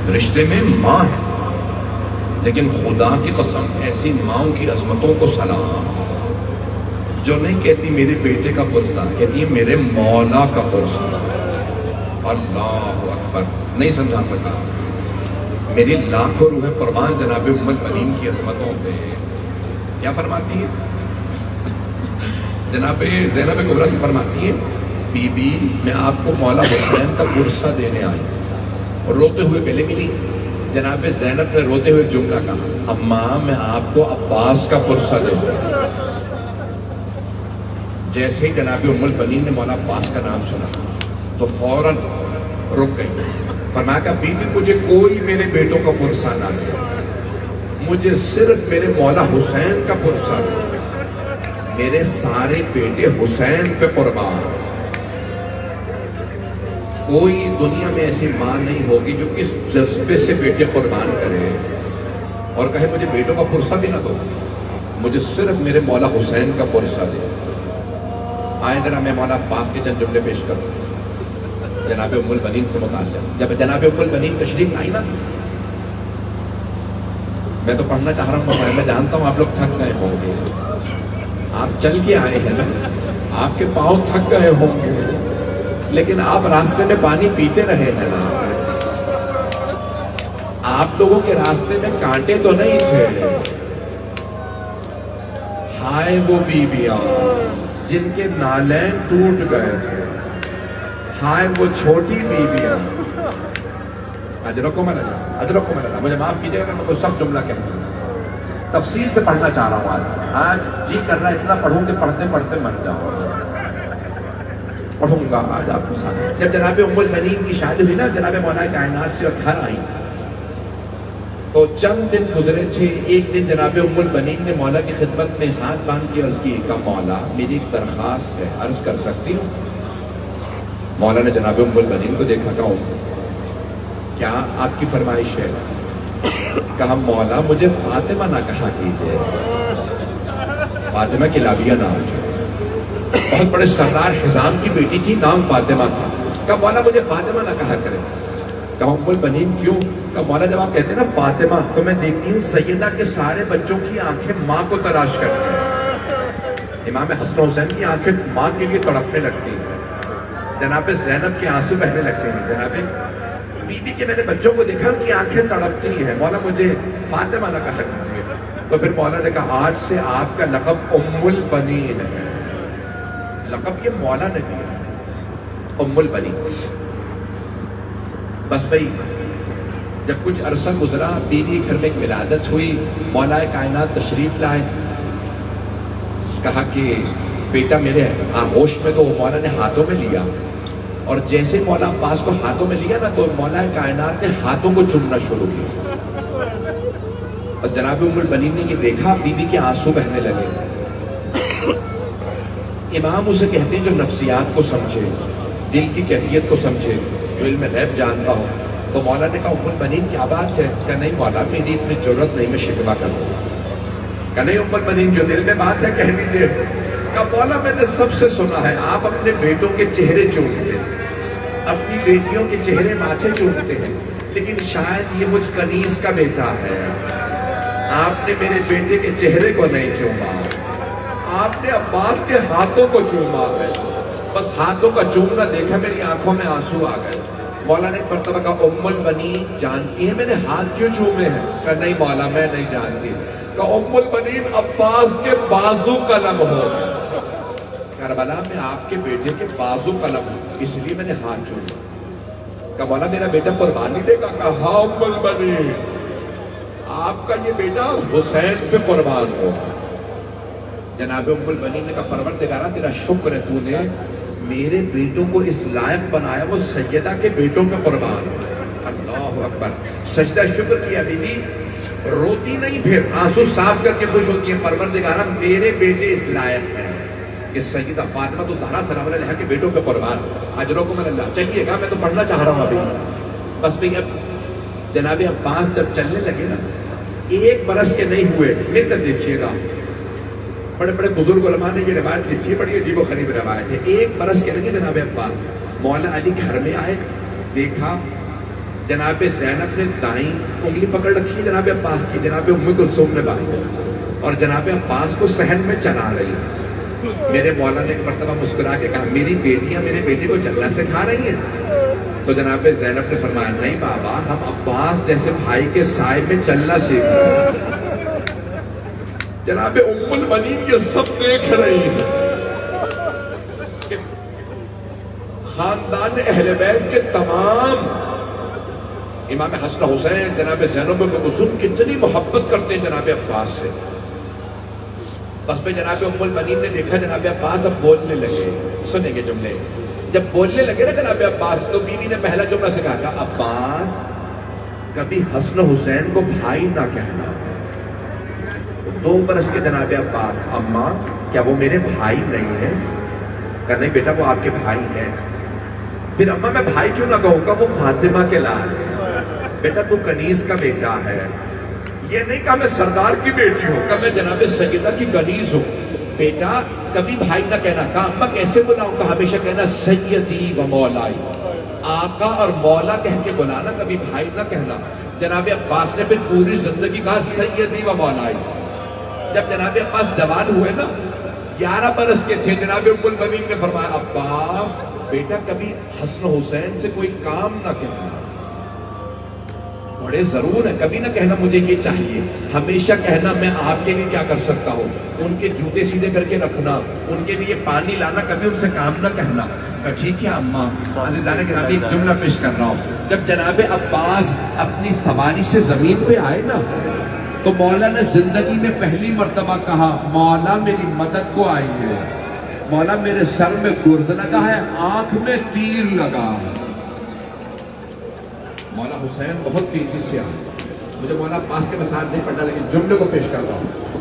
رشتے میں ماں ہے، لیکن خدا کی قسم ایسی ماؤں کی عظمتوں کو سلام، جو نہیں کہتی میرے بیٹے کا پرسہ، کہتی ہے میرے مولا کا پرسہ۔ اللہ اکبر، نہیں سمجھا سکا، میری لاکھوں روحیں قربان جناب ام البنین کی عظمتوں پہ۔ کیا فرماتی ہے جناب زینب کبریٰ سے؟ فرماتی ہے بی بی میں آپ کو مولا حسین کا پرسہ دینے آئی، اور روتے ہوئے گلے ملی۔ جناب زینب نے روتے ہوئے جملہ کہا اماں میں آپ کو عباس کا پرسہ دے دوں۔ جیسے ہی جناب ام البنین نے مولا عباس کا نام سنا تو فوراً رک گئی۔ فرمایا کہ بی بی مجھے کوئی میرے بیٹوں کا پرسہ نہ دے، مجھے صرف میرے مولا حسین کا پرسہ دے، میرے سارے بیٹے حسین پہ قربان۔ کوئی دنیا میں ایسی ماں نہیں ہوگی جو اس جذبے سے بیٹے قربان کرے اور کہے مجھے بیٹوں کا پرسہ بھی نہ دو، مجھے صرف میرے مولا حسین کا پرسہ دے۔ آئے ذرا میں مولا عباس کے چند جملے پیش کروں جناب ام البنین سے متعلق۔ جب جناب ام البنین تشریف لائی نا، میں تو پڑھنا چاہ رہا ہوں، میں جانتا ہوں آپ لوگ تھک گئے ہوں گے، آپ چل کے آئے ہیں نا، آپ کے پاؤں تھک گئے ہوں گے، لیکن آپ راستے میں پانی پیتے رہے ہیں نا۔ آپ لوگوں کے راستے میں کانٹے تو نہیں تھے۔ ہائے وہ بیویاں جن کے نالین ٹوٹ گئے تھے، ہائے وہ چھوٹی بیویاں۔ اجرکم اللہ، مجھے معاف کیجیے اگر میں کوئی سخت جملہ کہہ دوں، تفصیل سے پڑھنا چاہ رہا ہوں۔ آج جی کر رہا ہے اتنا پڑھوں کہ پڑھتے پڑھتے مر جاؤں، پڑھوں گا آج آپ کے ساتھ۔ جب جناب ام البنین کی شادی ہوئی نا جناب مولا کائنات سے اور گھر آئی تو چند دن گزرے تھے۔ ایک دن جناب ام البنین نے مولا کی خدمت میں ہاتھ باندھ کے عرض کی کہ مولا میری ایک درخواست ہے، عرض کر سکتی ہوں؟ مولا نے جناب ام البنین کو دیکھا، کہا کیا آپ کی فرمائش ہے؟ کہا مولا مجھے فاطمہ نہ کہا کیجیے، فاطمہ کلابیہ نام جو بہت بڑے سردار حزام کی بیٹی تھی، نام فاطمہ تھا۔ کہا مولا مجھے فاطمہ نہ کہا کرے۔ کہا ام البنین کیوں؟ کہا مولا جب آپ کہتے ہیں نا فاطمہ تو میں دیکھتی ہوں سیدہ کے سارے بچوں کی آنکھیں ماں کو تلاش کرتی ہیں، امام حسن حسین کی آنکھیں ماں کے لیے تڑپنے لگتی ہیں، جناب زینب کے آنسو بہنے لگتے ہیں، جناب بی بی کے میں نے بچوں کو دیکھا ان کی آنکھیں تڑپتی ہیں، مولا مجھے فاطمہ نہ کہا کیجیے۔ تو پھر مولا نے کہا آج سے آپ کا لقب ام البنین ہے، لقب یہ مولا نے دیا، ام البنین۔ بس بھئی جب کچھ عرصہ گزرا، بیوی گھر میں ایک ولادت ہوئی، مولا کائنات تشریف لائے، کہا کہ بیٹا میرے ہوش میں تو مولا نے ہاتھوں میں لیا، اور جیسے مولا عباس کو ہاتھوں میں لیا نا تو مولا کائنات نے ہاتھوں کو چومنا شروع کیا۔ بس جناب ام البنین نے یہ دیکھا، بیوی کے آنسو بہنے لگے۔ امام اسے کہتے ہیں جو نفسیات کو سمجھے، دل کی کیفیت کو سمجھے، جو علم غیب جانتا ہو۔ تو مولا نے کہا ام البنین کیا بات ہے؟ کہ نہیں مولا میری اتنی ضرورت نہیں، میں شکوہ کروں۔ کہ نہیں ام البنین جو دل میں بات ہے کہہ دیجیے۔ کہ مولا میں نے سب سے سنا ہے آپ اپنے بیٹوں کے چہرے چومتے ہیں، اپنی بیٹیوں کے چہرے ماتھے چومتے ہیں، لیکن شاید یہ مجھ کنیز کا بیٹا ہے، آپ نے میرے بیٹے کے چہرے کو نہیں چوما، آپ نے عباس کے ہاتھوں کو چوما ہے۔ بس ہاتھوں کا چومنا دیکھا میری آنکھوں میں آنسو آ گئے۔ مولا نے ایک مرتبہ کہا ام البنین جانتی ہے میں نے ہاتھ کیوں چومے ہیں؟ کہا نہیں مولا میں نہیں جانتی۔ کہا ام البنین عباس کے بازو قلم ہو، کربلا میں آپ کے بیٹے کے بازو قلم ہو، اس لیے میں نے ہاتھ چوما۔ کہا مولا میرا بیٹا قربانی دے گا؟ کہا ہاں ام البنین آپ کا یہ بیٹا حسین پہ قربان ہو۔ جناب ام البنین نے کہا پروردگارہ تیرا شکر ہے، تو نے میرے بیٹوں کو اس لائق بنایا وہ سیدہ کے بیٹوں پہ قربان ہو۔ اللہ اکبر، سجدہ شکر کیا، بی بی روتی نہیں، پھر آنسو صاف کر کے خوش ہوتی ہے، پروردگارہ میرے بیٹے اس لائق ہیں کہ سیدہ فاطمہ تو زہرا سلام علیہا کے بیٹوں پہ قربان۔ اجرکم اللہ۔ چلیے گا میں تو پڑھنا چاہ رہا ہوں ابھی۔ بس بھئی اب جناب عباس جب چلنے لگے نا، ایک برس کے نہیں ہوئے، ملتے دیکھیے گا، بڑے بڑے بزرگ علماء نے یہ روایت لکھی، بڑی عجیب و غریب روایت ہے۔ ایک برس کے لگے جناب عباس، مولا علی گھر میں آئے، دیکھا جناب زینب نے دائیں انگلی پکڑ رکھی ہے جناب عباس کی، جناب ام کلثوم نے بائیں، اور جناب عباس کو صحن میں چلا رہی ہے۔ میرے مولا نے ایک مرتبہ مسکرا کے کہا میری بیٹیاں میرے بیٹے کو چلنا سکھا رہی ہیں؟ تو جناب زینب نے فرمایا نہیں بابا، ہم عباس جیسے بھائی کے سائے میں چلنا سیکھ رہے ہیں۔ جناب ام المنین یہ سب دیکھ رہی ہیں کہ خاندان اہل بیت کے تمام امام حسن حسین جناب زینب بنت کلثوم کتنی محبت کرتے ہیں جناب عباس سے۔ بس پہ جناب ام المنین نے دیکھا جناب عباس اب بولنے لگے، سنیں گے جملے، جب بولنے لگے نا جناب عباس تو بیوی نے پہلا جملہ سے کہا عباس کبھی حسن حسین کو بھائی نہ کہنا۔ 2 برس کے جناب عباس، اماں کیا وہ میرے بھائی نہیں ہیں؟ کہا نہیں بیٹا وہ آپ کے بھائی ہیں۔ پھر اماں میں بھائی کیوں نہ کہوں گا، وہ فاطمہ کے لال ہے۔ بیٹا تو کنیز کا بیٹا ہے۔ یہ نہیں کہا میں سردار کی بیٹی ہوں، کہا میں جناب سیدہ کی کنیز ہوں۔ بیٹا کبھی بھائی نہ کہنا۔ کہا اماں کیسے بلاؤں؟ کہا ہمیشہ کہنا سیدی و مولائی، آقا اور مولا کہہ کے بلانا، کبھی بھائی نہ کہنا۔ جناب عباس نے پھر پوری زندگی کہا سیدی و مولائی۔ جب جناب عباس جوان ہوئے نا، 11 برس کے تھے، جناب ام المنین نے فرمایا عباس بیٹا کبھی حسن حسین سے کوئی کام نہ کہنا، بڑے ضرور ہے، کبھی نہ کہنا مجھے یہ چاہیے، ہمیشہ کہنا میں آپ کے لیے کیا کر سکتا ہوں، ان کے جوتے سیدھے کر کے رکھنا، ان کے لیے پانی لانا، کبھی ان سے کام نہ کہنا۔ کہا ٹھیک ہے اماں۔ عزیزان گرامی ایک جملہ پیش کر رہا ہوں، جب جناب عباس اپنی سواری سے زمین پہ آئے نا تو مولا نے زندگی میں پہلی مرتبہ کہا مولا میری مدد کو آئی ہے، مولا میرے سر میں گرز لگا ہے، آنکھ میں تیر لگا۔ مولا حسین بہت تیزی سے آئے، مجھے مولا عباس کے مسائل نہیں پڑھنا لیکن جملے کو پیش کر رہا ہوں۔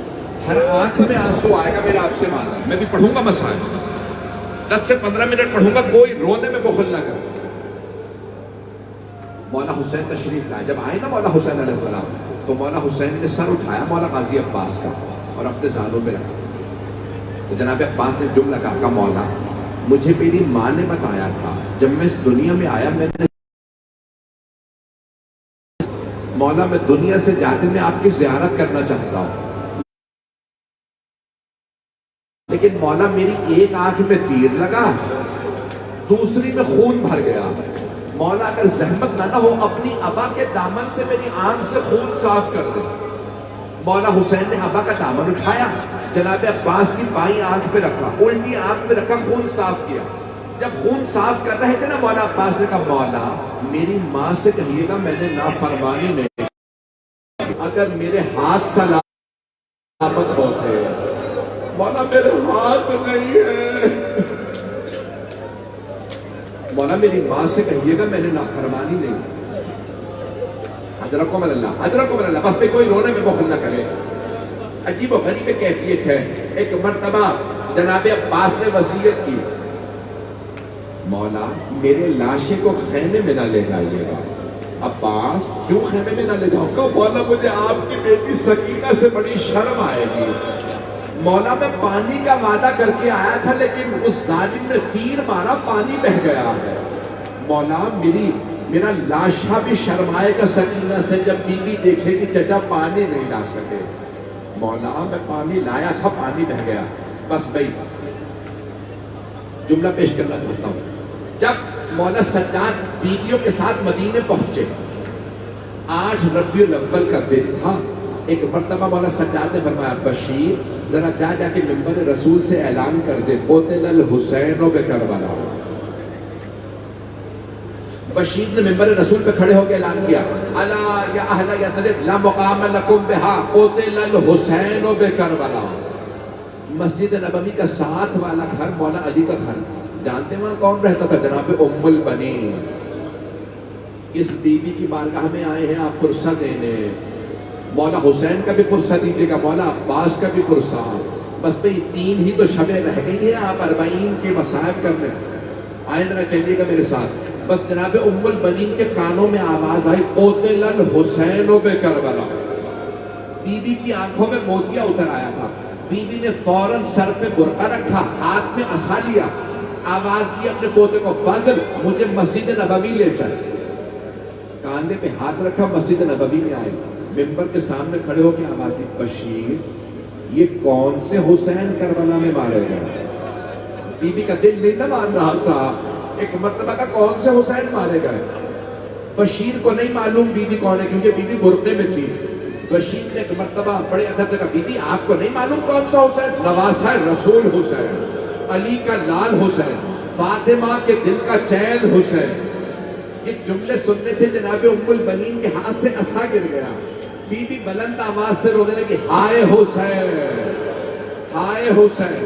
ہر آنکھ میں آنسو آئے گا میرا آپ سے مانا، میں بھی پڑھوں گا مسائل، 10 سے 15 منٹ پڑھوں گا، کوئی رونے میں بخل نہ کر۔ مولا حسین تشریف لائے، جب آئے نا مولا حسین علیہ السلام تو مولا حسین نے سر اٹھایا مولا غازی عباس کا اور اپنے زانوں پہ رکھا۔ تو جناب عباس نے جملہ کہا مولا مجھے میری ماں نے بتایا تھا جب میں اس دنیا میں آیا میں نے مولا میں دنیا سے جاتے میں آپ کی زیارت کرنا چاہتا ہوں، لیکن مولا میری ایک آنکھ میں تیر لگا، دوسری میں خون بھر گیا، مولا اگر زحمت نہ ہو اپنی ابا کے دامن سے میری آنکھ سے خون صاف کر دے۔ مولا حسین نے ابا کا دامن اٹھایا، جناب عباس کی بائیں آنکھ پہ رکھا، الٹی آنکھ پہ رکھا، خون صاف کیا۔ جب خون صاف کر رہے تھے نا مولا عباس نے کہا مولا میری ماں سے کہیے گا میں نے نافرمانی نہیں، اگر میرے ہاتھ سلامت ہوتے، مولا میرے ہاتھ نہیں ہے، مولا میری ماں سے کہیے گا میں نے نافرمانی نہیں۔ اجرکم اللہ، اجرکم اللہ، بس پہ کوئی رونے میں بخل نہ کرے۔ عجیب و غریب کیفیت ہے۔ ایک مرتبہ جناب عباس نے وصیت کی مولا میرے لاشے کو خیمے میں نہ لے جائیے گا۔ عباس کیوں خیمے میں نہ لے جاؤں گا؟ مولا مجھے آپ کی بیٹی سکینہ سے بڑی شرم آئے گی۔ مولا میں پانی کا وعدہ کر کے آیا تھا لیکن اس ظالم نے تیر مارا، پانی بہ گیا ہے۔ مولا میرا لاشا بھی شرمائے گا سکینہ سے جب بیوی دیکھے کہ چچا پانی نہیں لا سکے۔ مولا میں پانی لایا تھا، پانی بہ گیا۔ بس بھائی جملہ پیش کرنا چاہتا ہوں، جب مولا سجاد بیویوں کے ساتھ مدینے پہنچے، 8 ربیع الاول کا دن تھا، ایک مرتبہ مولا سجاد نے فرمایا بشیر ذرا جا کے منبر رسول سے اعلان کر دے قتل الحسین بکربلا۔ بشیر نے منبر رسول پہ کھڑے ہو کے اعلان کیا الا یا اہل یثرب لا مقام لکم بہا قتل الحسین بکربلا۔ مسجد نبوی کا ساتھ والا گھر مولا علی کا گھر، جانتے وہاں کون رہتا تھا؟ جناب ام البنین۔ کس بیوی کی بارگاہ میں آئے ہیں آپ پرسہ دینے؟ مولا حسین کا بھی پرسہ دیجیے گا، مولا عباس کا بھی پرسہ۔ بس بھئی 3 ہی تو شبیں رہ گئی ہیں آپ 40 کے مصائب کرنے۔ آئے ذرا چلیے گا میرے ساتھ۔ بس جناب ام البنین کے کانوں میں آواز آئی قتل الحسین بکربلا۔ بی بی کی آنکھوں میں موتیا اتر آیا تھا، بی بی نے فوراً سر پہ برقع رکھا، ہاتھ میں عصا لیا، آواز دی اپنے پوتے کو فضل مجھے مسجد نبوی لے چل۔ کہا کاندھے پہ ہاتھ رکھا، مسجد نبوی میں آئے، ممبر کے سامنے کھڑے ہو کے آواز دی، بشیر یہ کون سے حسین کربلا میں مارے گئے؟ بی بی کا دل نہیں نہ مان رہا تھا، ایک مرتبہ کا کون سے حسین مارے گئے؟ بشیر کو نہیں معلوم بی بی کون ہے، کیونکہ بی بی برقعے میں تھی۔ بشیر نے ایک مرتبہ بڑے ادب سے کہا، بی بی آپ کو نہیں معلوم کون سا حسین؟ نواسہ رسول حسین، علی کا لال حسین، فاطمہ کے دل کا چین حسین۔ یہ جملے سننے سے جناب ام البنین کے ہاتھ سے عصا گر گیا۔ بی بی بلند آواز سے رونے لگی، ہائے حسین، ہائے حسین۔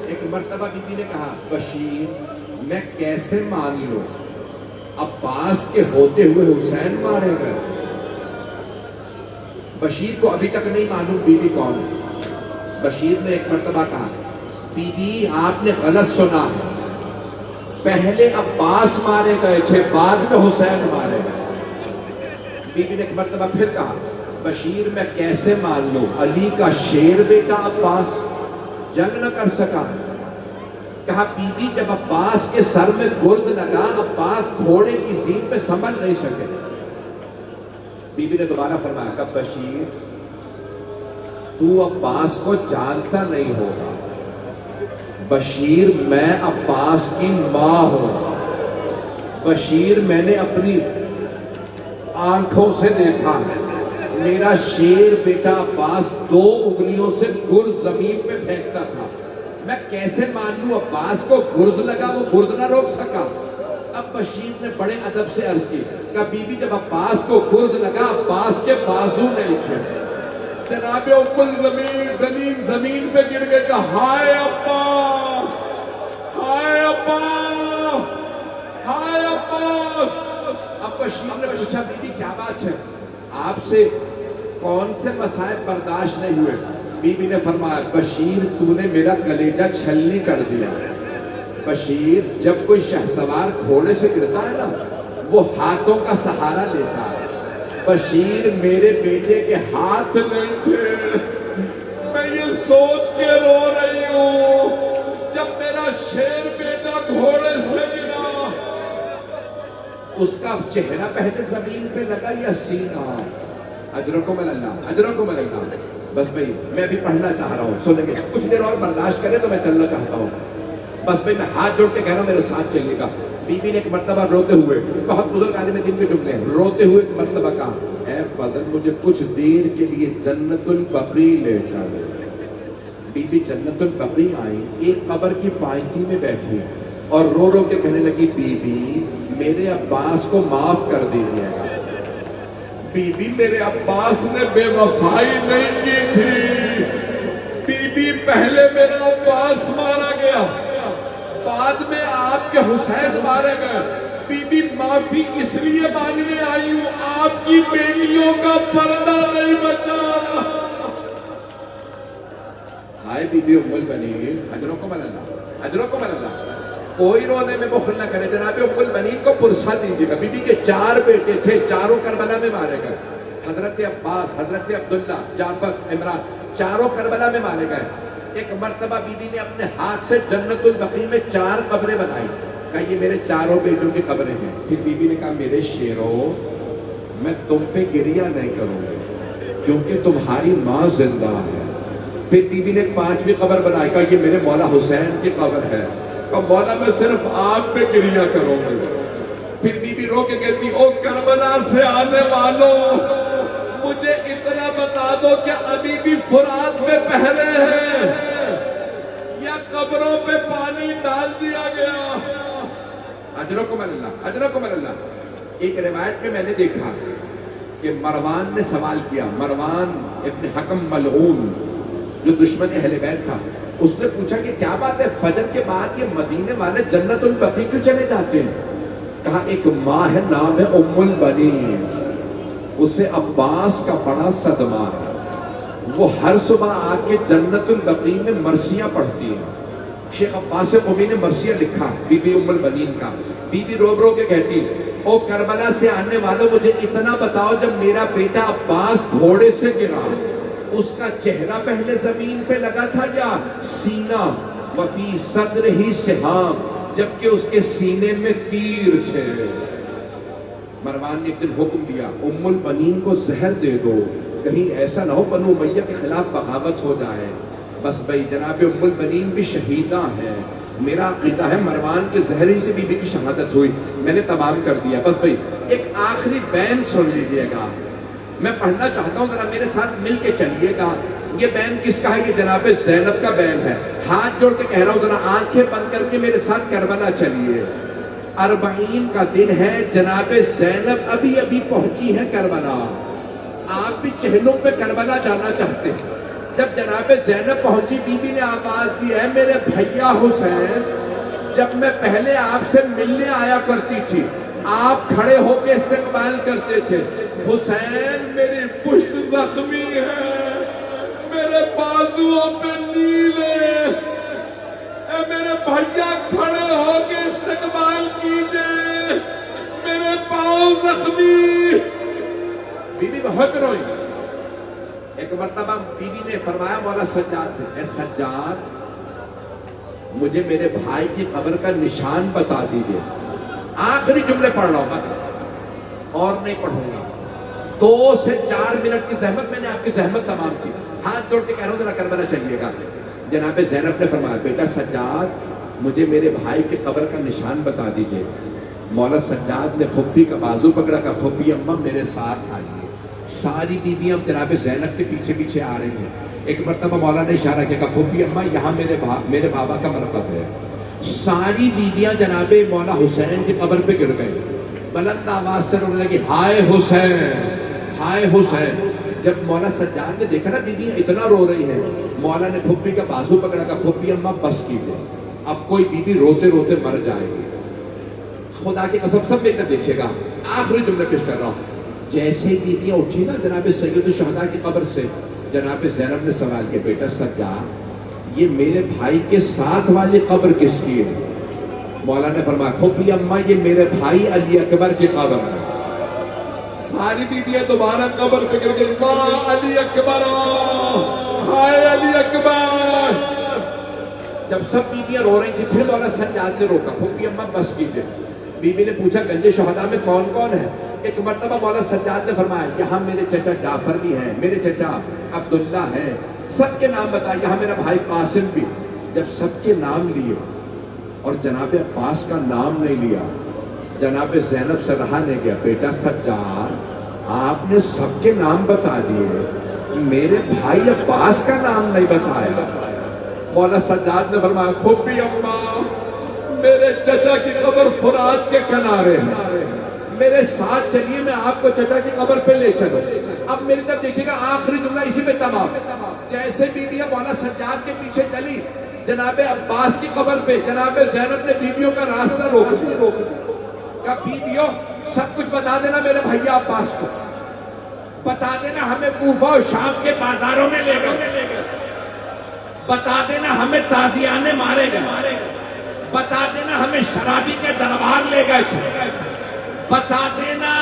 ایک مرتبہ بی بی نے کہا، بشیر میں کیسے مان لوں عباس کے ہوتے ہوئے حسین مارے گئے؟ بشیر کو ابھی تک نہیں معلوم بی بی کون ہے۔ بشیر نے ایک مرتبہ کہا، بی بی آپ نے غلط سنا ہے، پہلے عباس مارے گئے تھے، بعد میں حسین مارے گئے۔ بی بی نے ایک مرتبہ پھر کہا، بشیر میں کیسے مان لوں علی کا شیر بیٹا عباس جنگ نہ کر سکا؟ کہا، بی بی جب عباس کے سر میں گرز لگا، عباس گھوڑے کی زین پہ سنبھل نہیں سکے۔ بی بی نے دوبارہ فرمایا، کہ بشیر تو عباس کو جانتا نہیں ہوگا، بشیر میں عباس کی ماں ہوں، بشیر میں نے اپنی آنکھوں سے دیکھا، میرا شیر بیٹا عباس 2 انگلیوں سے گرز زمین پہ پھینکتا تھا، میں کیسے مان لوں عباس کو گرز لگا وہ گرز نہ روک سکا؟ اب بشیر نے بڑے ادب سے عرض کی، کہ بی بی جب عباس کو گرز لگا، عباس کے بازو نہیں تھے۔ جناب ام البنین زمین پہ گر گئے، کہا، ہائے عباس، ہائے عباس، ہائے عباس۔ اب بشیر نے پوچھا، بی بی کیا بات ہے، آپ سے کون سے مصائب برداشت نہیں ہوئے؟ بی بی نے فرمایا، بشیر تو نے میرا کلیجہ چھلنی کر دیا۔ بشیر جب کوئی شہسوار گھوڑے سے گرتا ہے نا، وہ ہاتھوں کا سہارا لیتا ہے، بشیر میرے بیٹے کے ہاتھ نہیں تھے۔ میں یہ سوچ کے رو رہی ہوں، جب میرا شیر بیٹا گھوڑے سے گرا، اس کا چہرہ پہلے زمین پہ لگا یا سینہ؟ اجرکم اللہ، اجرکم اللہ۔ بس بھئی میں ابھی پڑھنا چاہ رہا ہوں، سنیں گے کچھ دیر اور برداشت کریں تو میں چلنا چاہتا ہوں۔ بس بھئی میں ہاتھ جوڑ کے کہہ رہا ہوں میرے ساتھ چلیے گا۔ بی بی نے ایک مرتبہ روتے ہوئے، بہت بزرگ عالم دین کے جملے ہیں، روتے ہوئے ایک مرتبہ کہا، اے فضل مجھے کچھ دیر کے لیے جنت البقیع لے چلو۔ بی بی جنت البقیع آئی، ایک قبر کی پائنتی میں بیٹھی اور رو رو کے کہنے لگی، بی بی میرے عباس کو معاف کر دیجیے گا۔ بی بی میرے عباس نے بے وفائی نہیں کی تھی، بی بی پہلے میرا عباس مارا گیا، بعد میں آپ کے حسین مارے گئے، بی بی معافی اس لیے مانگنے آئی ہوں، آپ کی بیٹیوں کا پردہ نہیں بچا۔ ہائے بی بی ام البنین، اجرکم اللہ، اجرکم اللہ۔ کوئی رونے میں بخل نہ کرے، جناب ام البنین کو پرسہ دیجیے گا۔ بی بی کے 4 بیٹے تھے، چاروں کربلا میں مارے گئے، حضرت عباس، حضرت عبداللہ، جعفر، عمران، چاروں کربلا میں مارے گئے۔ ایک مرتبہ بی بی نے اپنے ہاتھ سے جنت البقیع میں 4 قبریں بنائی، کہا یہ میرے 4 بیٹوں کی قبریں ہیں۔ پھر بی بی نے کہا، میرے شیرو میں تم پہ گریہ نہیں کروں گی کیونکہ تمہاری ماں زندہ ہے۔ پھر بی بی نے 5ویں قبر بنائی، کہا یہ میرے مولا حسین کی قبر ہے، کہا مولا میں صرف آپ پہ گریہ کروں گی۔ پھر بی بی رو کے کہتی، او کربلا سے آنے والوں، مجھے اتنا بتا دو کہ ابھی بھی فرات میں پہرے ہیں یا قبروں پہ پانی ڈال دیا گیا؟ اجرکم اللہ، اجرکم اللہ۔ ایک روایت میں نے دیکھا کہ مروان نے سوال کیا، مروان ابن حکم ملعون جو دشمن اہل بیت تھا، اس نے پوچھا کہ کیا بات ہے فجر کے بعد یہ مدینے والے جنت البقیع کیوں چلے جاتے ہیں؟ کہا ایک ماں ہے، نام ہے ام البنین، اسے عباس کا بڑا صدمہ ہے، وہ ہر صبح آ کے جنت البقیع میں مرثیہ پڑھتی ہے۔ شیخ عباس قمی نے مرثیہ لکھا بی بی ام البنین کا۔ بی بی رو رو کے کہتی، او کربلا سے آنے والوں مجھے اتنا بتاؤ، جب میرا بیٹا عباس گھوڑے سے گرا، اس کا چہرہ پہلے زمین پہ لگا تھا یا سینہ؟ وفی صدر ہی سہام، جبکہ اس کے سینے میں تیر تھے۔ مروان نے ایک دن حکم دیا ام البنین کو زہر دے دو، کہیں ایسا نہ ہو بنو امیہ کے خلاف بغاوت ہو جائے۔ بس بھائی جناب ام البنین بھی شہیدہ ہیں، میرا عقیدہ ہے مروان کے زہر ہی سے بی بی کی شہادت ہوئی۔ میں نے تمام کر دیا۔ بس بھائی ایک آخری بین سن لیجئے گا، میں پڑھنا چاہتا ہوں، ذرا میرے ساتھ مل کے چلیے گا۔ یہ بین کس کا ہے؟ یہ جناب زینب کا بین ہے۔ ہاتھ جوڑ کے کہہ رہا ہوں، ذرا آنکھیں بند کر کے میرے ساتھ کربلا چلیے۔ 40 کا دن ہے، جناب زینب ابھی ابھی پہنچی ہے کربلا۔ آپ بھی چہلوں پہ کربلا جانا چاہتے ہیں۔ جب جناب زینب پہنچی، بی بی نے آواز دی ہے میرے بھیا حسین، جب میں پہلے آپ سے ملنے آیا کرتی تھی آپ کھڑے ہو کے استقبال کرتے تھے۔ حسین میری پشت زخمی ہے، میرے بازوؤں پہ نیل ہے، اے میرے بھیا کھڑے ہو کے استقبال کیجئے، میرے پاؤں زخمی۔ بی بی بہت روئی۔ ایک مرتبہ بی بی نے فرمایا مولا سجاد سے، اے سجاد مجھے میرے بھائی کی قبر کا نشان بتا دیجئے۔ آخری جملے پڑھ رہا ہوں بس، اور نہیں پڑھوں گا۔ 2 سے 4 منٹ کی زحمت، میں نے آپ کی زحمت تمام کی۔ ہاتھ جوڑ کے کہہ رہا ہوں ذرا کربلا چلیے گا۔ جناب زینب نے فرمایا بیٹا سجاد مجھے میرے بھائی کی قبر کا نشان بتا دیجئے۔ مولا سجاد نے پھپھی کا بازو پکڑا، کہا پھپھی اماں میرے ساتھ آئیے۔ ساری بیویاں جناب زینب کے پیچھے پیچھے آ رہی ہیں۔ ایک مرتبہ مولا نے اشارہ کیا، کہا پھپھی اماں یہاں میرے بابا کا مرکب ہے۔ ساری بیویاں جناب مولا حسین کی قبر پہ گر گئے، بلند آواز سے رونے لگی، ہائے حسین ہائے حسین۔ جب مولا سجاد نے دیکھا نا بیویاں اتنا رو رہی ہیں، مولا نے پھپھی کا بازو پکڑا، کہا پھپھی اماں بس کیجئے، اب کوئی بیوی روتے روتے مر جائے گی۔ خدا کی قسم سب مل کر دیکھیے گا، آخری جملے پیش کر رہا ہوں۔ جیسے بیویاں اٹھی نا جناب سید الشہداء کی قبر سے، جناب زینب نے سوال کیا بیٹا سجاد یہ میرے بھائی کے ساتھ والی قبر کس کی ہے؟ مولا نے فرمایا پھپھی اماں یہ میرے بھائی علی اکبر کی قبر ہے۔ ساری بیویاں دوبارہ قبر پہ گر گئی، ماں علی اکبر ہائے علی اکبر۔ جب سب بیویاں رو رہی تھی پھر مولا سجاد نے روکا، پھپھی اماں بس کیجئے۔ بی بی نے پوچھا گنج شہداء میں کون کون ہے؟ ایک مرتبہ مولا سجاد نے فرمایا یہاں میرے چچا جعفر بھی ہیں، میرے چچا عبداللہ ہیں، سب کے نام بتایا، یہاں میرا بھائی قاسم بھی۔ جب سب کے نام لیے اور جناب عباس کا نام نہیں لیا، جناب زینب سے رہا نہیں گیا، بیٹا سجاد آپ نے سب کے نام بتا دیے، میرے بھائی عباس کا نام نہیں بتایا۔ مولا سجاد نے فرمایا پھپھی اماں میرے چچا کی قبر فرات کے کنارے ہے، میرے ساتھ چلیے میں آپ کو چچا کی قبر پہ لے چلوں۔ اب میری طرف دیکھیے گا، آخری جملہ اسی پہ تمام۔ جیسے بیویاں مولا سجاد کے پیچھے چلی جناب عباس کی قبر پہ، جناب زینب نے بیویوں کا راستہ روک دیا، کہا بیویوں سب کچھ بتا دینا میرے بھیا عباس کو، بتا دینا ہمیں کوفہ اور شام کے بازاروں میں لے گئے، بتا دینا ہمیں تازیانے مارے گئے، بتا دینا ہمیں شرابی کے دربار لے گئے تھے، بتا دینا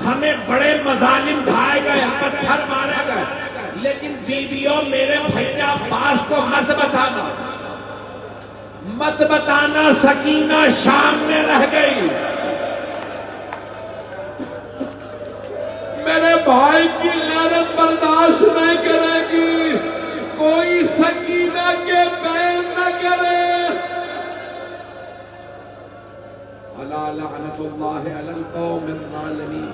ہمیں بڑے مظالم ڈھائے گئے، پتھر مارے گئے، لیکن بیویوں میرے بھیا عباس کو مت بتانا، مت بتانا سکینہ شام میں رہ گئی، میرے بھائی کی غیرت برداشت نہیں کرے گی، کوئی سکینہ کے بین نہ کرے۔ الا لعنت اللہ علی القوم الظالمین۔